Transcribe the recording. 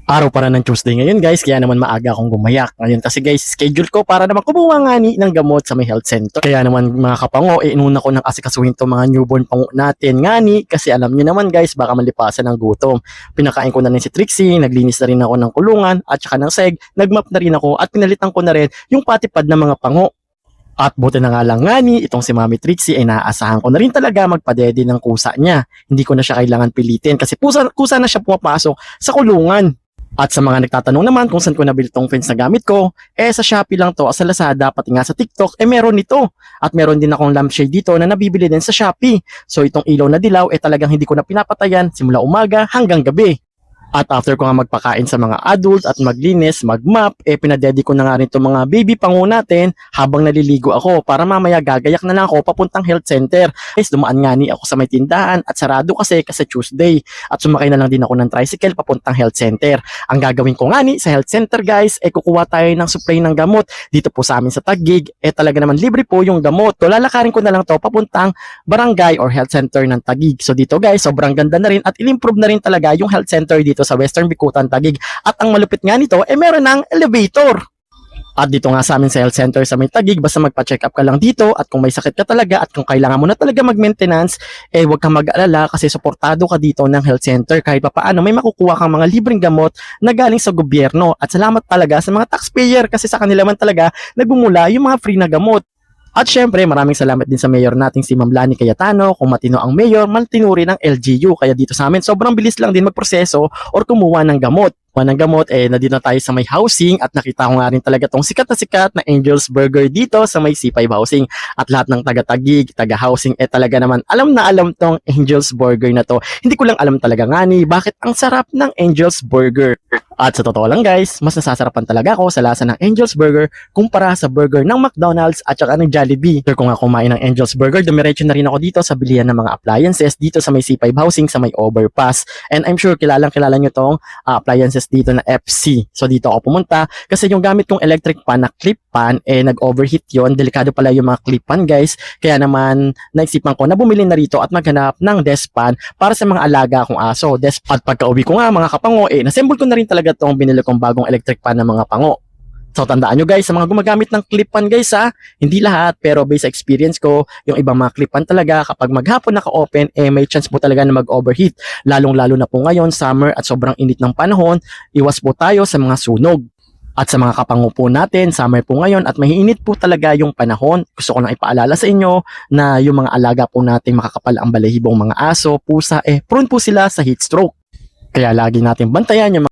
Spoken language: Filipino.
Araw para ng Tuesday ngayon guys, kaya naman maaga akong gumayak. Ngayon kasi guys, schedule ko para naman kumuha nga ni ng gamot sa may health center. Kaya naman mga kapango, inuna ko ng asikasuhin to mga newborn pango natin nga ni, kasi alam niyo naman guys, baka malipasan ng gutom. Pinakain ko na rin si Trixie, naglinis na rin ako ng kulungan at saka ng seg, nagmap na rin ako at pinalitan ko na rin yung patipad ng mga pango. At buti na nga lang nga ni, itong si Mami Trixie ay naaasahan ko na rin talaga magpadede ng kusa niya. Hindi ko na siya kailangan pilitin kasi kusa na siya pumapasok sa kulungan. At sa mga nagtatanong naman kung saan ko nabili tong fence na gamit ko, sa Shopee lang to, sa Lazada, pati nga sa TikTok, meron nito. At meron din akong lampshade dito na nabibili din sa Shopee. So itong ilaw na dilaw, talagang hindi ko na pinapatayan simula umaga hanggang gabi. At after ko nga magpakain sa mga adult at maglinis, magmap, pinadedi ko na nga rin itong mga baby pango natin habang naliligo ako para mamaya gagayak na lang ako papuntang health center. Guys, dumaan nga ni ako sa may tindahan at sarado kasi Tuesday. At sumakay na lang din ako ng tricycle papuntang health center. Ang gagawin ko nga ni sa health center guys, kukuha tayo ng supply ng gamot. Dito po sa amin sa Taguig, talaga naman libre po yung gamot. So lalakarin ko na lang to papuntang barangay or health center ng Taguig. So dito guys, sobrang ganda na rin at in-improve na rin talaga yung health center dito sa Western Bicutan, Taguig. At ang malupit nga nito, meron ng elevator. At dito nga sa amin sa health center sa may Taguig, basta magpa-check up ka lang dito at kung may sakit ka talaga at kung kailangan mo na talaga mag-maintenance, huwag kang mag-alala kasi suportado ka dito ng health center. Kahit pa paano, may makukuha kang mga libreng gamot na galing sa gobyerno. At salamat talaga sa mga taxpayer kasi sa kanila man talaga nagbumula yung mga free na gamot. At syempre, maraming salamat din sa mayor nating si Ma'am Lani Cayetano. Kung matino ang mayor, matino rin ang LGU. Kaya dito sa amin, sobrang bilis lang din magproseso or kumuha ng gamot. Nandito na tayo sa may housing at nakita ko nga rin talaga tong sikat na Angel's Burger dito sa may C5 housing. At lahat ng taga-Taguig, taga-housing, talaga naman alam na alam tong Angel's Burger na to. Hindi ko lang alam talaga nga ni bakit ang sarap ng Angel's Burger. At sa totoo lang guys, mas nasasarapan talaga ako sa lasa ng Angel's Burger kumpara sa burger ng McDonald's at saka ng Jollibee. After ko nga kumain ng Angel's Burger, dumiretso na rin ako dito sa bilihan ng mga appliances dito sa may C5 housing sa may overpass. And I'm sure kilala nyo tong appliances dito na FC. So dito ako pumunta kasi yung gamit kong electric pan na clip pan, nag-overheat yon. Delikado pala yung mga clip pan guys. Kaya naman naisipan ko na bumili na rito at maghanap ng desk pan para sa mga alaga kong aso. At pagka-uwi ko nga mga kapango, nassemble ko na rin talaga tong binili kong bagong electric pan ng mga pango. So tandaan nyo guys, sa mga gumagamit ng clip pan guys hindi lahat, pero based sa experience ko, yung ibang mga clip pan talaga kapag maghapon naka-open, may chance po talaga na mag-overheat. Lalong-lalo na po ngayon, summer at sobrang init ng panahon, iwas po tayo sa mga sunog. At sa mga kapango po natin, summer po ngayon at mahiinit po talaga yung panahon. Gusto ko lang ipaalala sa inyo na yung mga alaga po nating makakapal ang balahibong mga aso, pusa, prone po sila sa heat stroke. Kaya lagi natin bantayan yung